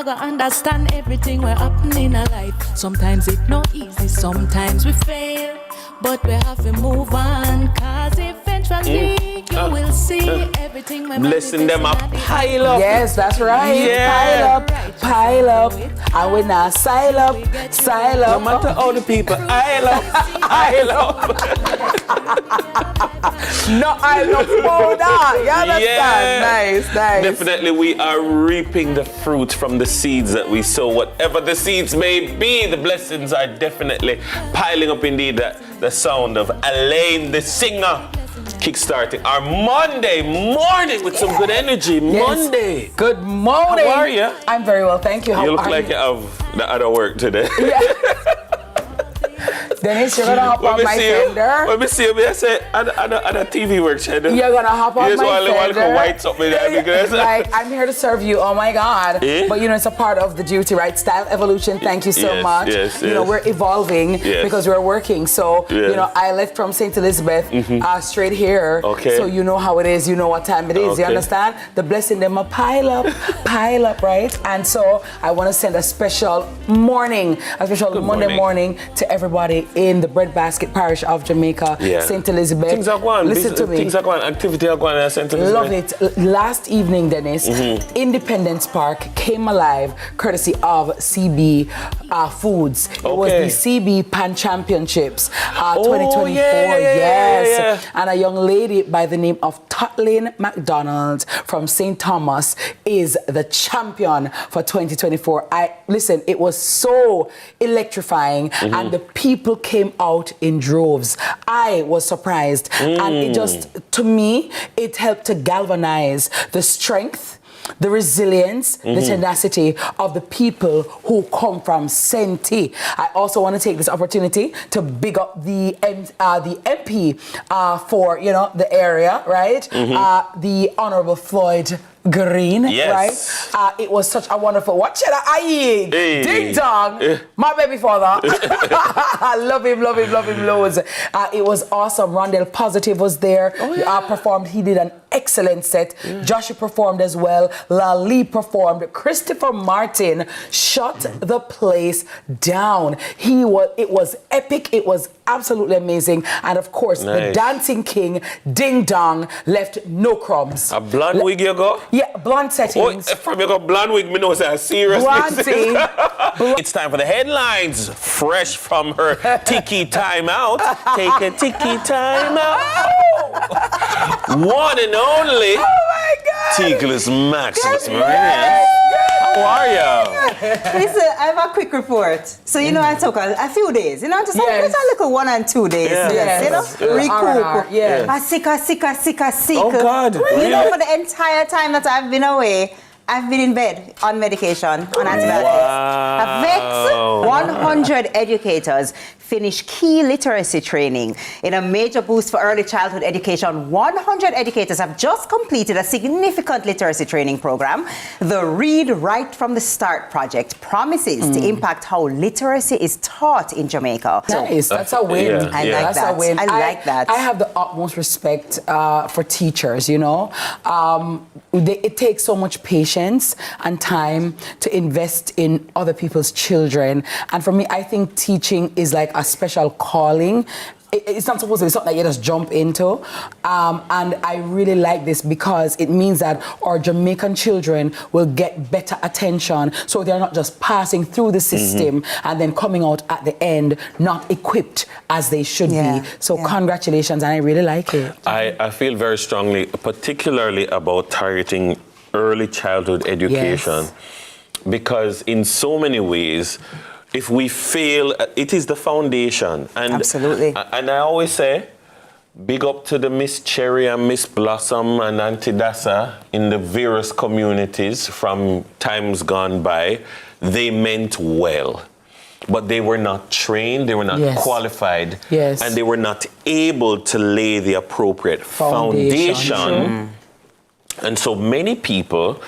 I gotta understand everything we're happening in our life. Sometimes it's not easy, sometimes we fail, but we have to move on, cause eventually you will see everything we're blessing them up, pile up. Yes, that's right. Yeah. Pile up. And we now style up. No matter how the people pile up. No, I love powder. You understand? Nice. Definitely, we are reaping the fruit from the seeds that we sow. Whatever the seeds may be, the blessings are definitely piling up indeed. The sound of Elaine, the singer, kickstarting our Monday morning with some good energy. Yes. Monday. Good morning. How are you? I'm very well, thank you. How You look are like you have the other work today. Yeah. Dennis, you're gonna hop on my fender. Let me see you. I say, other TV work. You're gonna hop on my fender. White up with that because like, I'm here to serve you. Oh my God! Eh? But you know, it's a part of the duty, right? Style evolution. Thank you so much. Yes. You know, we're evolving because we're working. So you know, I left from St. Elizabeth straight here. Okay. So you know how it is. You know what time it is. Okay. You understand? The blessing them a pile up, right? And so I want to send a special Monday morning to everybody in the Breadbasket Parish of Jamaica, St. Elizabeth. Things are going. Listen to me. Things are going. Activity are going at St. Elizabeth. Love it. Last evening, Dennis, Independence Park came alive courtesy of CB Foods. It was the CB Pan Championships 2024. Yes. And a young lady by the name of Totlin McDonald from St. Thomas is the champion for 2024. Listen, it was so electrifying and the people came out in droves. I was surprised and it just, to me, it helped to galvanize the strength, the resilience, the tenacity of the people who come from Senti. I also want to take this opportunity to big up the MP for, you know, the area, right? The Honorable Floyd Green, right? It was such a wonderful. What should I eat? Hey. Ding dong, my baby father. I love him loads. It was awesome. Rondell Positive was there. Performed. He did an excellent set. Joshua performed as well. Lali performed. Christopher Martin shut the place down. It was epic. It was absolutely amazing. And of course, the Dancing King, Ding Dong, left no crumbs. A blonde wig you go? Yeah, blonde settings. From you got blonde wig, me know it's a serious business. It's time for the headlines. Fresh from her tiki time out. Take a tiki time out. One and only. Oh my God. Tigless Maximus Marines. How are you? Listen, I have a quick report. So, you know, I took a few days, you know, just a little 1 and 2 days. You know, recoup. Sick. Oh, God. You know, for the entire time that I've been away, I've been in bed on medication, on antibiotics. Wow. 100 educators finished key literacy training in a major boost for early childhood education. 100 educators have just completed a significant literacy training program. The Read Right from the Start project promises to impact how literacy is taught in Jamaica. Nice, that's a win. I like that. I like that. I have the utmost respect for teachers, you know. It takes so much patience and time to invest in other people's children. And for me, I think teaching is like a special calling. It's not supposed to be something that you just jump into. And I really like this because it means that our Jamaican children will get better attention, so they're not just passing through the system and then coming out at the end not equipped as they should be. So congratulations, and I really like it. I feel very strongly, particularly about targeting early childhood education, because in so many ways, if we fail, it is the foundation. And absolutely. And I always say, big up to the Miss Cherry and Miss Blossom and Auntie Dassa in the various communities from times gone by. They meant well, but they were not trained, they were not qualified, and they were not able to lay the appropriate foundation. And so many people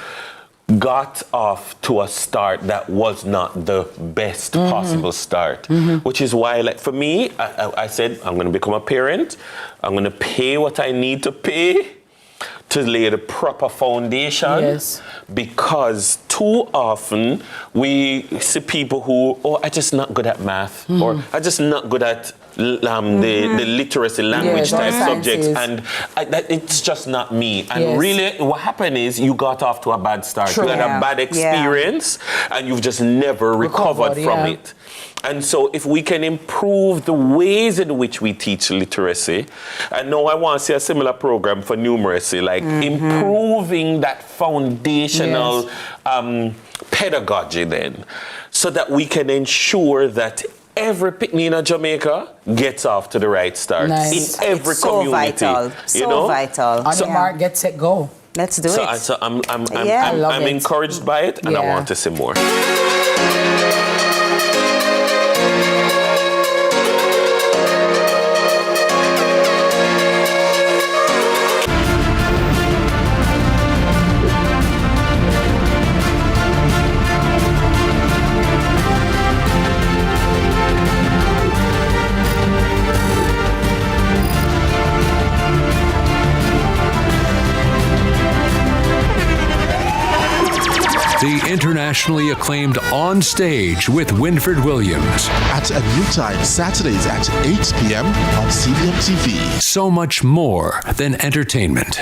got off to a start that was not the best possible start, which is why, like, for me, I said, I'm going to become a parent. I'm going to pay what I need to pay to lay the proper foundation. Yes. Because too often we see people who, I'm just not good at math, or I'm just not good at the literacy language type subjects, and it's just not me. And really, what happened is you got off to a bad start. True. You had a bad experience, and you've just never recovered from it. And so if we can improve the ways in which we teach literacy, and now I want to see a similar program for numeracy, like improving that foundational pedagogy then, so that we can ensure that every picnic in Jamaica gets off to the right start. Nice. In every it's so community. Vital. So vital. On the mark, get set, go. Let's do it. So I'm it. encouraged by it, and I want to see more. The internationally acclaimed On Stage with Winfred Williams. At a new time, Saturdays at 8 p.m. on CVMTV. So much more than entertainment.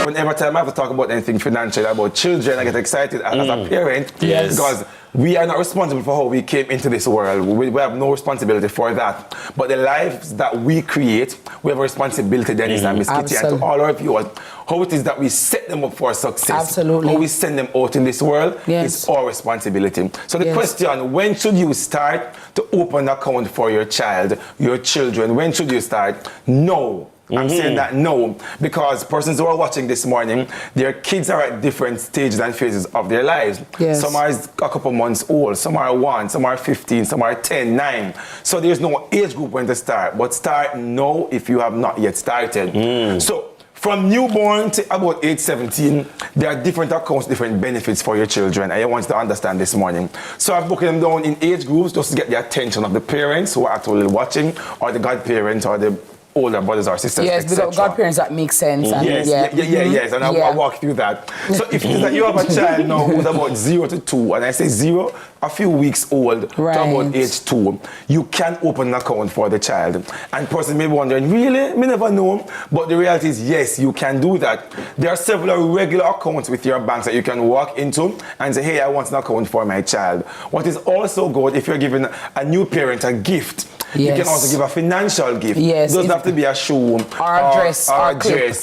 Whenever time I have to talk about anything financial, about children, I get excited as a parent. Yes. Because we are not responsible for how we came into this world. We have no responsibility for that. But the lives that we create, we have a responsibility, Dennis and Miss Kitty, and to all our viewers, how it is that we set them up for success. Absolutely. How we send them out in this world is our responsibility. So the question, when should you start to open an account for your child, your children? When should you start? No. I'm saying that no, because persons who are watching this morning, their kids are at different stages and phases of their lives. Yes. Some are a couple months old, some are 1, some are 15, some are 10, 9. So there's no age group when to start, but start now if you have not yet started. So from newborn to about age 17, there are different accounts, different benefits for your children, and I want you to understand this morning. So I've broken them down in age groups just to get the attention of the parents who are actually watching, or the godparents, or the older brothers or sisters, yes, because godparents, that makes sense. And yes, and I'll walk through that. So if it is that you have a child now who's about 0 to 2, and I say 0, a few weeks old to about age 2, you can open an account for the child. And person may be wondering, really? Me never know. But the reality is, yes, you can do that. There are several regular accounts with your banks that you can walk into and say, hey, I want an account for my child. What is also good, if you're giving a new parent a gift, you can also give a financial gift. Yes. It doesn't have to be a shoe or a dress,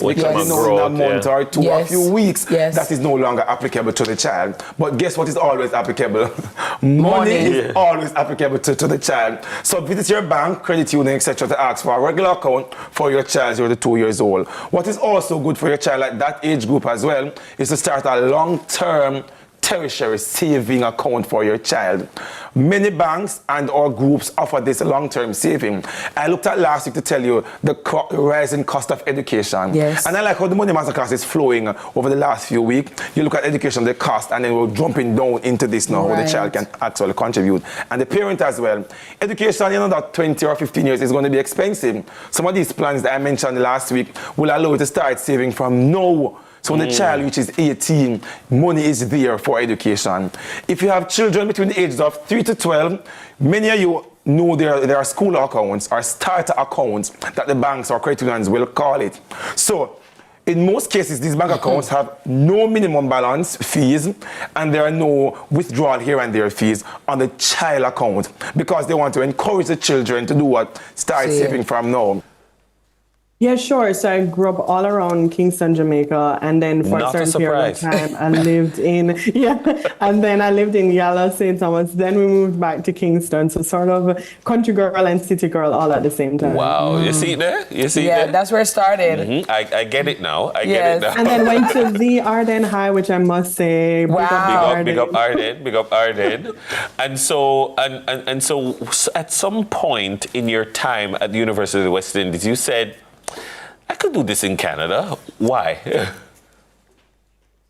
because you know, in a month or 2 or a few weeks, that is no longer applicable to the child. But guess what is always applicable? Money is always applicable to the child. So visit your bank, credit union, etc. to ask for a regular account for your child 0 to 2 years old. What is also good for your child at that age group as well is to start a long-term tertiary saving account for your child. Many banks and or groups offer this long-term saving. I looked at last week to tell you the rising cost of education. Yes. And I like how the Money Masterclass is flowing over the last few weeks. You look at education, the cost, and then we're jumping down into this now, where the child can actually contribute. And the parent as well. Education, you know, that 20 or 15 years is going to be expensive. Some of these plans that I mentioned last week will allow you to start saving from now. So when the child reaches 18, money is there for education. If you have children between the ages of 3 to 12, many of you know there are school accounts or starter accounts that the banks or credit unions will call it. So in most cases, these bank accounts have no minimum balance fees, and there are no withdrawal here and there fees on the child account, because they want to encourage the children to do what? Start saving from now. Yeah, sure. So I grew up all around Kingston, Jamaica, and then for a certain period of time, I lived in and then I lived in Yala, St. Thomas. Then we moved back to Kingston, so sort of country girl and city girl all at the same time. Wow, you see it there? You see it there? That's where it started. I get it now. I get it now. And then went to the Arden High, which I must say, big up Arden. And so at some point in your time at the University of the West Indies, you said, I could do this in Canada. Why?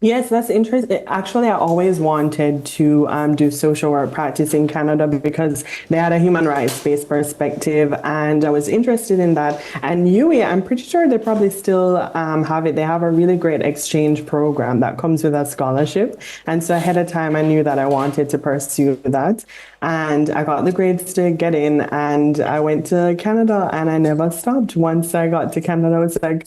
Yes, that's interesting. Actually, I always wanted to do social work practice in Canada because they had a human rights-based perspective, and I was interested in that. And UWI, I'm pretty sure they probably still have it. They have a really great exchange program that comes with a scholarship. And so ahead of time, I knew that I wanted to pursue that. And I got the grades to get in, and I went to Canada, and I never stopped. Once I got to Canada, I was like,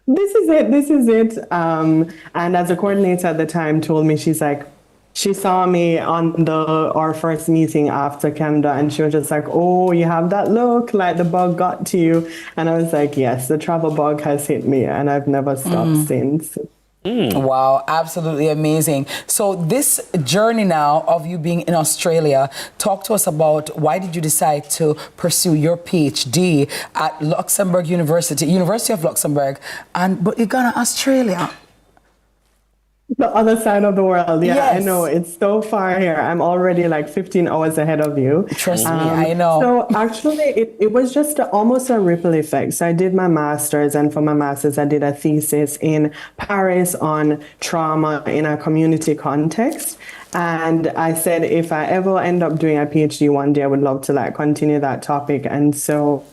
this is it. And as a coordinator at the time told me, she's like, she saw me on our first meeting after Canada, and she was just like, oh, you have that look, like the bug got to you. And I was like, yes, the travel bug has hit me, and I've never stopped since. Wow, absolutely amazing. So this journey now of you being in Australia, talk to us about why did you decide to pursue your PhD at Luxembourg University of Luxembourg, but you're going to Australia? The other side of the world. Yeah, Yes. I know. It's so far here. I'm already like 15 hours ahead of you. Trust me, I know. So actually, it was just almost a ripple effect. So I did my master's, and for my master's, I did a thesis in Paris on trauma in a community context. And I said, if I ever end up doing a PhD one day, I would love to like continue that topic. And so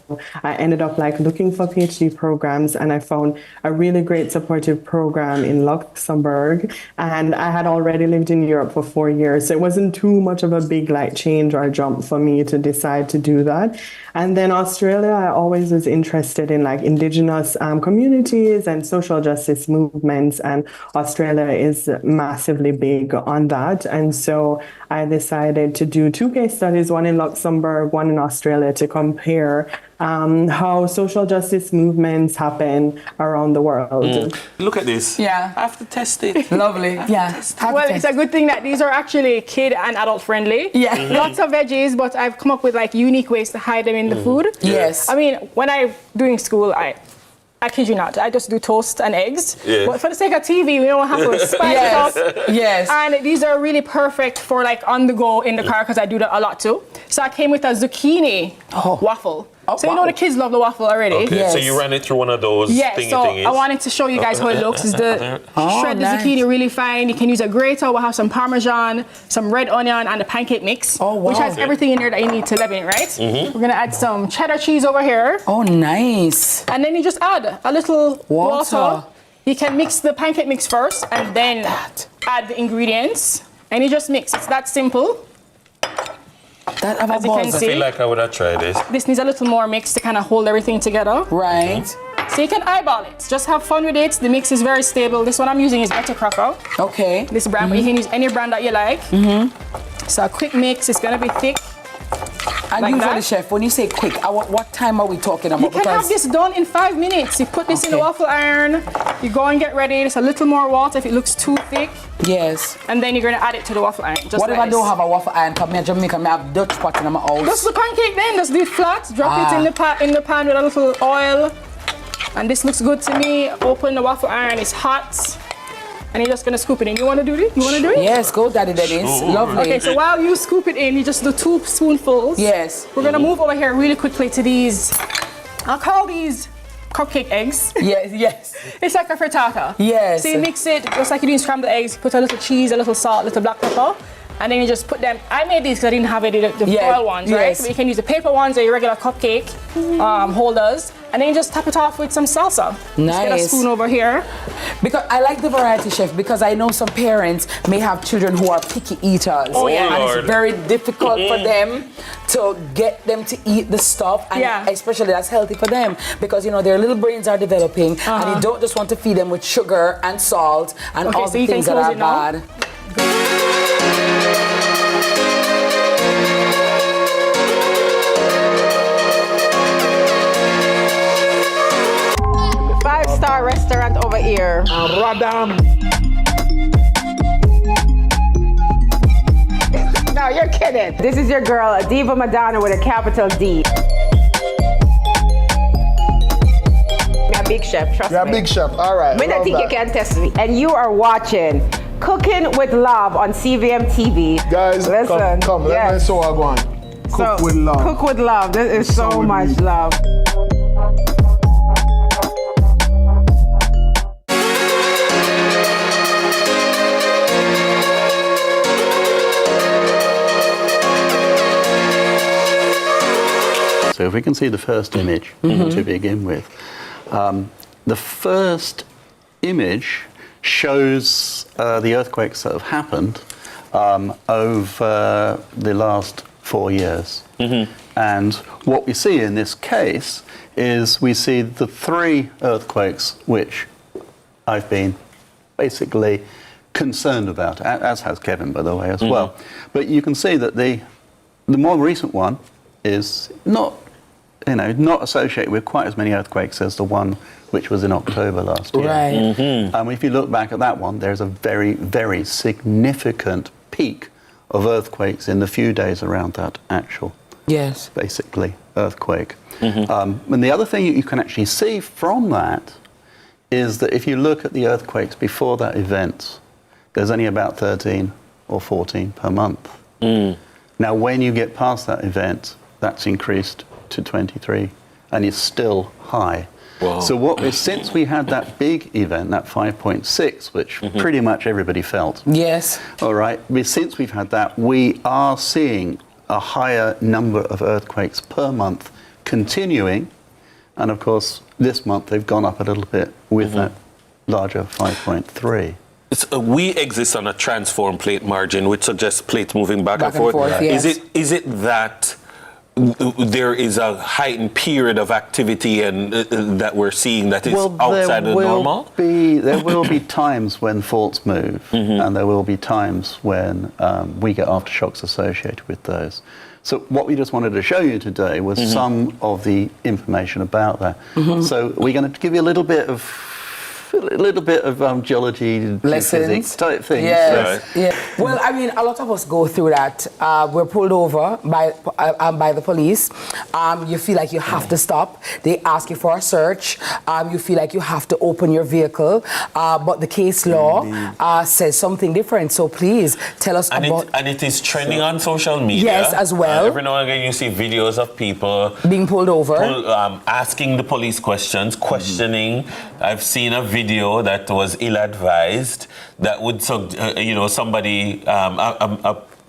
I ended up like looking for PhD programs, and I found a really great supportive program in Luxembourg. And I had already lived in Europe for 4 years. So it wasn't too much of a big like change or jump for me to decide to do that. And then Australia, I always was interested in like Indigenous communities and social justice movements. And Australia is massively big on that. And so I decided to do 2 case studies, one in Luxembourg, one in Australia, to compare how social justice movements happen around the world. Look at this. Yeah. I have to test it. Lovely. Yeah. Well, it's a good thing that these are actually kid and adult friendly. Yeah. Lots of veggies, but I've come up with like unique ways to hide them in the food. Yes. I mean, when I'm doing school, I kid you not, I just do toast and eggs. Yes. But for the sake of TV, we don't have to spice it up. Yes. And these are really perfect for like on the go in the car, because I do that a lot too. So I came with a zucchini waffle. So you know the kids love the waffle already. Okay, Yes. so you ran it through one of those Yeah, so thingies. I wanted to show you guys how it looks. Is the shred the nice. zucchini really fine. You can use a grater. We'll have some Parmesan, some red onion, and a pancake mix, Oh, wow. which has everything in there that you need to leaven it, right? We're gonna add some cheddar cheese over here, Oh, nice. and then you just add a little water. You can mix the pancake mix first, and then add the ingredients, and you just mix. It's that simple. That have As a you can buzz. I see. feel like I would have tried this. This needs a little more mix to kind of hold everything together. Right. So you can eyeball it. Just have fun with it. The mix is very stable. This one I'm using is Better Cracker. Okay. This brand, but you can use any brand that you like. So a quick mix. It's gonna be thick. And Like usually, that? chef, when you say quick, what time are we talking about? You can have this done in 5 minutes. You put this in the waffle iron. You go and get ready. There's a little more water if it looks too thick, Yes. and then you're gonna add it to the waffle iron. Just What if like I don't this. have a waffle iron? Come here, Jamaica, I have Dutch pot in my house. Just the pancake then. Just do it flat. Drop it in the pan with a little oil. And this looks good to me. Open the waffle iron. It's hot. And you're just gonna scoop it in. You wanna do this? You wanna do it? Yes, go Daddy Dennis. Lovely. Okay, so while you scoop it in, you just do 2 spoonfuls. Yes. We're gonna move over here really quickly to these, I'll call these cupcake eggs. Yes, yes. It's like a frittata. Yes. So you mix it just like you do in scrambled eggs, put a little cheese, a little salt, a little black pepper, and then you just put them. I made these because I didn't have any of the foil ones, right? Yes. But you can use the paper ones or your regular cupcake holders, and then you just top it off with some salsa. Just get a Nice. spoon over here. Because I like the variety, chef, because I know some parents may have children who are picky eaters. Oh, yeah. And Lord. it's very difficult for them to get them to eat the stuff. And Yeah. especially that's healthy for them because, you know, their little brains are developing and you don't just want to feed them with sugar and salt and Okay, all so the you can things that close are it now. bad. Five-star restaurant over here. No, you're kidding. This is your girl, Diva Madonna with a capital D. I'm a big chef, trust You're me. a big chef. All right. I don't think you can test me. And you are watching Cooking with Love on CVMTV. Guys, listen. come. Let me show I go on. Cook with love. Cook with love. This is so with much me. love. So if we can see the first image to begin with. The first image shows the earthquakes that have happened over the last 4 years. And what we see in this case is we see the 3 earthquakes which I've been basically concerned about, as has Kevin, by the way, as well. But you can see that the more recent one is not associated with quite as many earthquakes as the one which was in October last year. Right. If you look back at that one, there's a very, very significant peak of earthquakes in the few days around that actual, basically, earthquake. And the other thing you can actually see from that is that if you look at the earthquakes before that event, there's only about 13 or 14 per month. Now, when you get past that event, that's increased to 23, and it's still high. Wow. So since we had that big event, that 5.6, which pretty much everybody felt. Yes. All right. Since we've had that, we are seeing a higher number of earthquakes per month continuing. And of course, this month they've gone up a little bit with that larger 5.3. We exist on a transform plate margin, which suggests plates moving back and forth. Yes. Is it that there is a heightened period of activity and that we're seeing that is outside of normal? There will be times when faults move, and there will be times when we get aftershocks associated with those. So what we just wanted to show you today was some of the information about that. So we're going to give you a little bit of geology, physics type things. Yes. Yeah. Well, I mean, a lot of us go through that. We're pulled over by the police. You feel like you have to stop. They ask you for a search. You feel like you have to open your vehicle. But the case law says something different. So please tell us about... And it is trending on social media. Yes, as well. Every now and again you see videos of people... being pulled over. Asking the police questions, questioning. I've seen a video that was ill-advised that would, somebody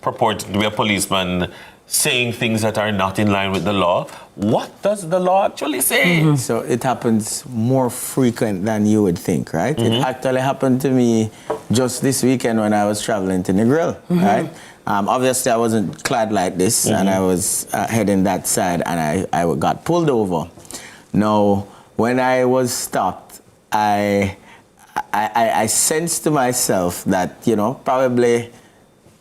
purported to be a policeman saying things that are not in line with the law. What does the law actually say? So it happens more frequent than you would think, right? It actually happened to me just this weekend when I was traveling to Negril, right? Obviously, I wasn't clad like this, and I was heading that side, and I got pulled over. Now, when I was stopped, I sensed to myself that, probably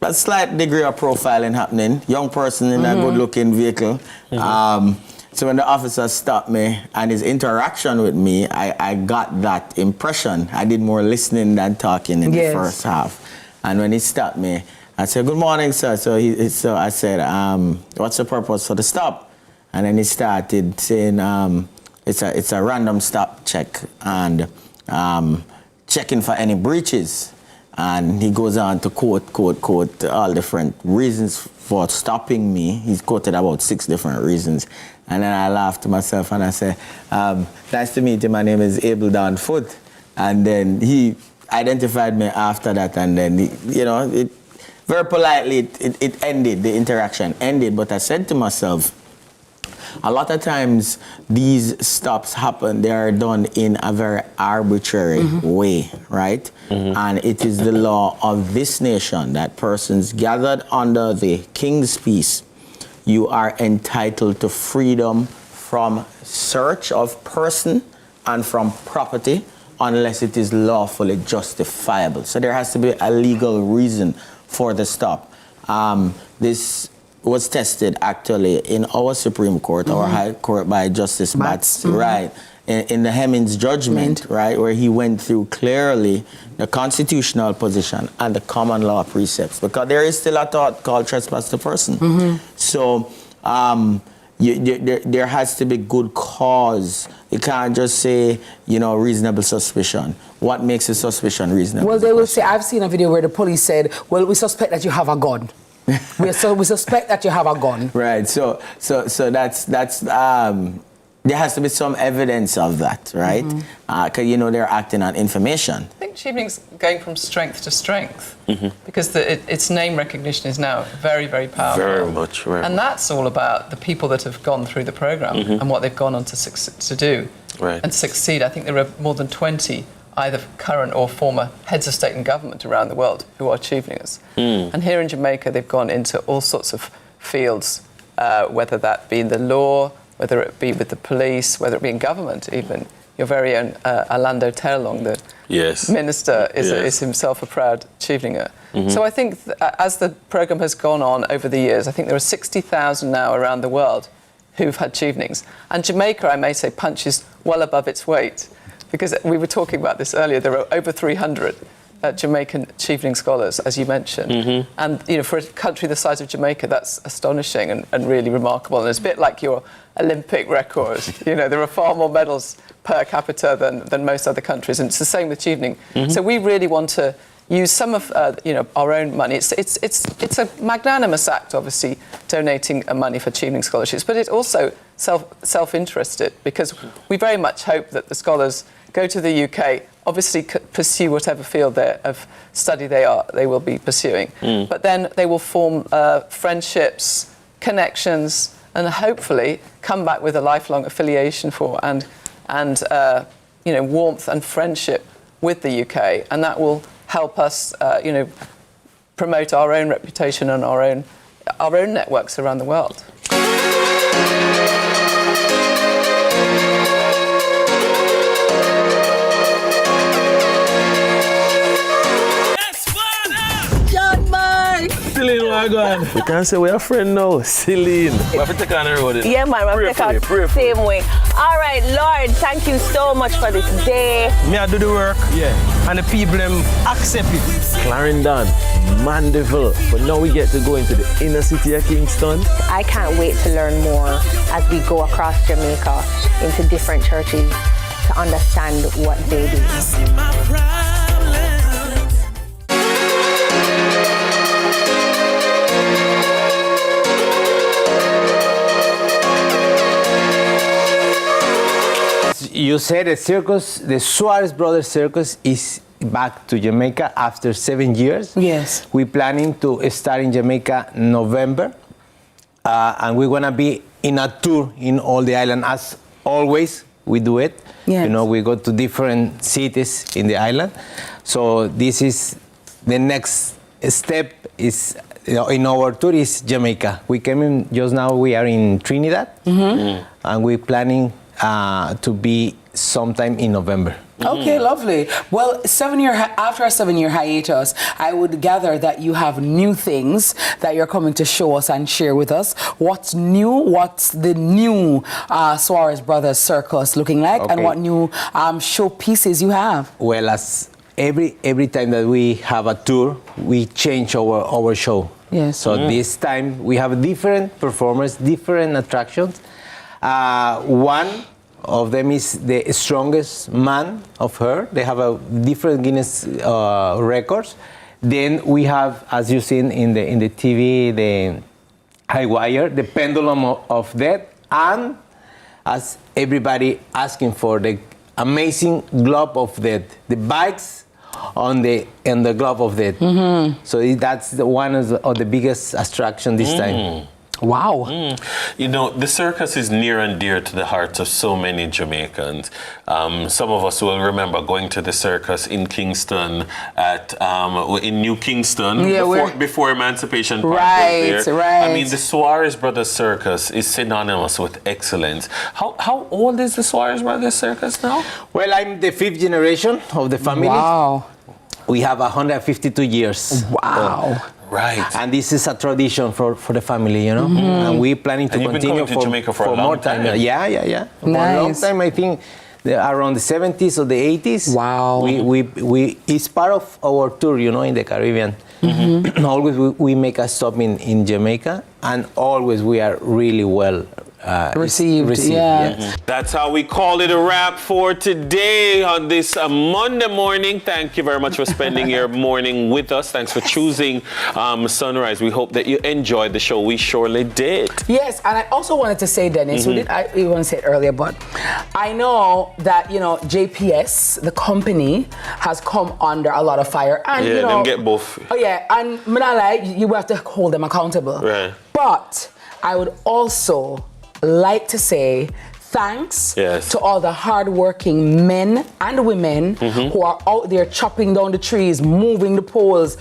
a slight degree of profiling happening. Young person in a good-looking vehicle. So when the officer stopped me and his interaction with me, I got that impression. I did more listening than talking in the first half. And when he stopped me, I said, "Good morning, sir." So I said, "What's the purpose for the stop?" And then he started saying, it's a random stop check and checking for any breaches. And he goes on to quote all different reasons for stopping me. He's quoted about 6 different reasons. And then I laughed to myself and I said, "Nice to meet you. My name is Abel Don Foot." And then he identified me after that. And then, very politely, it ended, the interaction ended. But I said to myself, a lot of times these stops happen, they are done in a very arbitrary way, right? And it is the law of this nation that persons gathered under the King's Peace, you are entitled to freedom from search of person and from property unless it is lawfully justifiable. So there has to be a legal reason for the stop. This was tested actually in our Supreme Court, our High Court, by Justice Batts, right, in the Hemmings judgment, right, where he went through clearly the constitutional position and the common law precepts, because there is still a thought called trespass to person. So there has to be good cause. You can't just say, reasonable suspicion. What makes a suspicion reasonable? Well, they will say, I've seen a video where the police said, "Well, we suspect that you have a gun." We suspect that you have a gun. Right. So that's There has to be some evidence of that, right? Because, you know, they're acting on information. I think Chevening's going from strength to strength because its name recognition is now very, very powerful. Very much, right. And that's all about the people that have gone through the programme and what they've gone on to do and succeed. I think there are more than 20 either current or former heads of state and government around the world who are Cheveningers. And here in Jamaica, they've gone into all sorts of fields, whether that be in the law, whether it be with the police, whether it be in government even. Your very own Orlando Terlong, the minister, is himself a proud Cheveninger. So I think as the programme has gone on over the years, I think there are 60,000 now around the world who've had Chevenings. And Jamaica, I may say, punches well above its weight. Because we were talking about this earlier, there are over 300 Jamaican Chevening scholars, as you mentioned. And you know, for a country the size of Jamaica, that's astonishing and really remarkable. And it's a bit like your Olympic record. You know, there are far more medals per capita than most other countries, and it's the same with Chevening. So we really want to use some of you know, our own money. It's a magnanimous act, obviously, donating money for Chevening scholarships, but it's also self-interested, because we very much hope that the scholars go to the UK, obviously pursue whatever field of study they will be pursuing, but then they will form friendships, connections, and hopefully come back with a lifelong affiliation for and you know, warmth and friendship with the UK, and that will help us you know, promote our own reputation and our own networks around the world. Celine, what going? We can't say we're a friend now. Celine. We have to take on the road. Yeah, man, we have to take on the same way. All right, Lord, thank you so much for this day. Me, I do the work. Yeah. And the people them accept it. Clarendon, Mandeville. But now we get to go into the inner city of Kingston. I can't wait to learn more as we go across Jamaica into different churches to understand what they do. You said the circus, the Suarez Brothers Circus, is back to Jamaica after 7 years. Yes. We're planning to start in Jamaica in November. And we're going to be in a tour in all the island. As always, we do it. Yes. You know, we go to different cities in the island. So this is the next step is, you know, in our tour is Jamaica. We came in just now, we are in Trinidad. And we're planning to be sometime in November. Okay, lovely. Well, after a 7-year hiatus, I would gather that you have new things that you're coming to show us and share with us. What's new? What's the new Suarez Brothers Circus looking like? Okay. And what new showpieces you have? Well, as every time that we have a tour, we change our show. Yes. So this time we have different performers, different attractions. One of them is the strongest man of her. They have a different Guinness records. Then we have, as you've seen in the TV, the high wire, the pendulum of death, and as everybody asking for, the amazing glove of death, the bikes on the glove of death. So that's one of the biggest attraction this time. Wow. You know, the circus is near and dear to the hearts of so many Jamaicans. Some of us will remember going to the circus in Kingston, in New Kingston, before Emancipation Park was there. Right. I mean, the Suarez Brothers Circus is synonymous with excellence. How old is the Suarez Brothers Circus now? Well, I'm the 5th generation of the family. Wow. We have 152 years. Wow. Right. And this is a tradition for the family, you know. And we're planning to continue to Jamaica for a long more time. Yeah. For a long time, I think around the 70s or the 80s. Wow. It's part of our tour, you know, in the Caribbean. Always we make a stop in Jamaica, and always we are really well received. Yeah. That's how we call it a wrap for today on this Monday morning. Thank you very much for spending your morning with us. Thanks for choosing Sunrise. We hope that you enjoyed the show. We surely did. Yes, and I also wanted to say, Dennis, I want to say it earlier, but I know that, JPS, the company, has come under a lot of fire. And, them get both. Oh, yeah, and you have to hold them accountable. Right. But I would also like to say thanks to all the hardworking men and women who are out there chopping down the trees, moving the poles,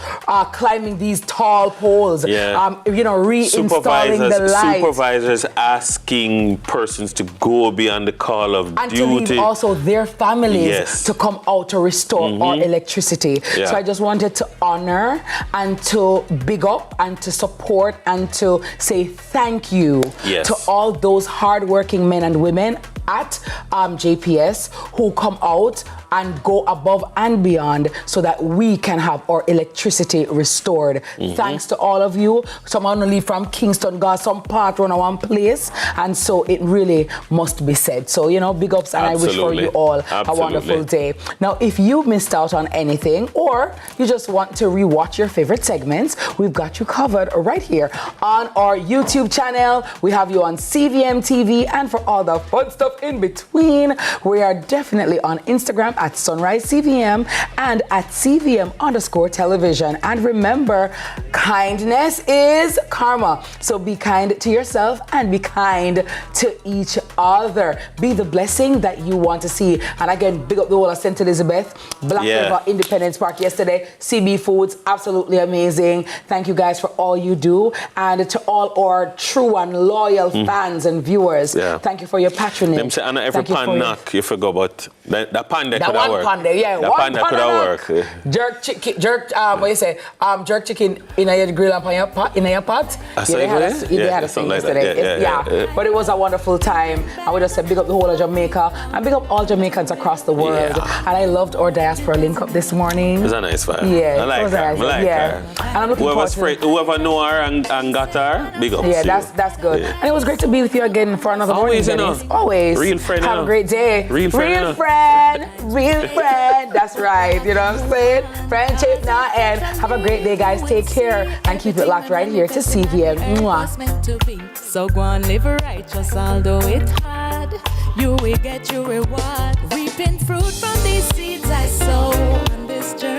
climbing these tall poles, reinstalling the lights. Supervisors asking persons to go beyond the call of and duty. And to leave also their families to come out to restore our electricity. Yeah. So I just wanted to honor and to big up and to support and to say thank you to all those hardworking men and women at JPS who come out and go above and beyond so that we can have our electricity restored. Thanks to all of you. Some only from Kingston got some part on one place, and so it really must be said. So, big ups, and I wish for you all a wonderful day. Now, if you missed out on anything or you just want to rewatch your favorite segments, we've got you covered right here on our YouTube channel. We have you on CVMTV, and for all the fun stuff in between, we are definitely on Instagram at Sunrise CVM and at CVM_television. And remember, kindness is karma. So be kind to yourself and be kind to each other. Be the blessing that you want to see. And again, big up the whole of St. Elizabeth, Black River Independence Park yesterday, CB Foods, absolutely amazing. Thank you guys for all you do. And to all our true and loyal fans and viewers, thank you for your patronage. Them say, and every pan knock, you forgot about that pan that could have worked. That one pan could have worked. Jerk chicken in a grill up on your pot, in your pot. They had a thing yesterday. But it was a wonderful time. I would just say big up the whole of Jamaica and big up all Jamaicans across the world. And I loved our diaspora link up this morning. It was a nice vibe. Yeah, I like her. And I'm looking forward to whoever know her and got her, big up. Yeah, that's good. And it was great to be with you again for another morning. Always. Real friend. Have a great day. Real friend. That's right. You know what I'm saying? Friendship now, and have a great day, guys. Take care and keep it locked right here to CVM. Mwah. So go and live righteous, although it's hard. You will get your reward. Reaping fruit from these seeds I sow on this journey.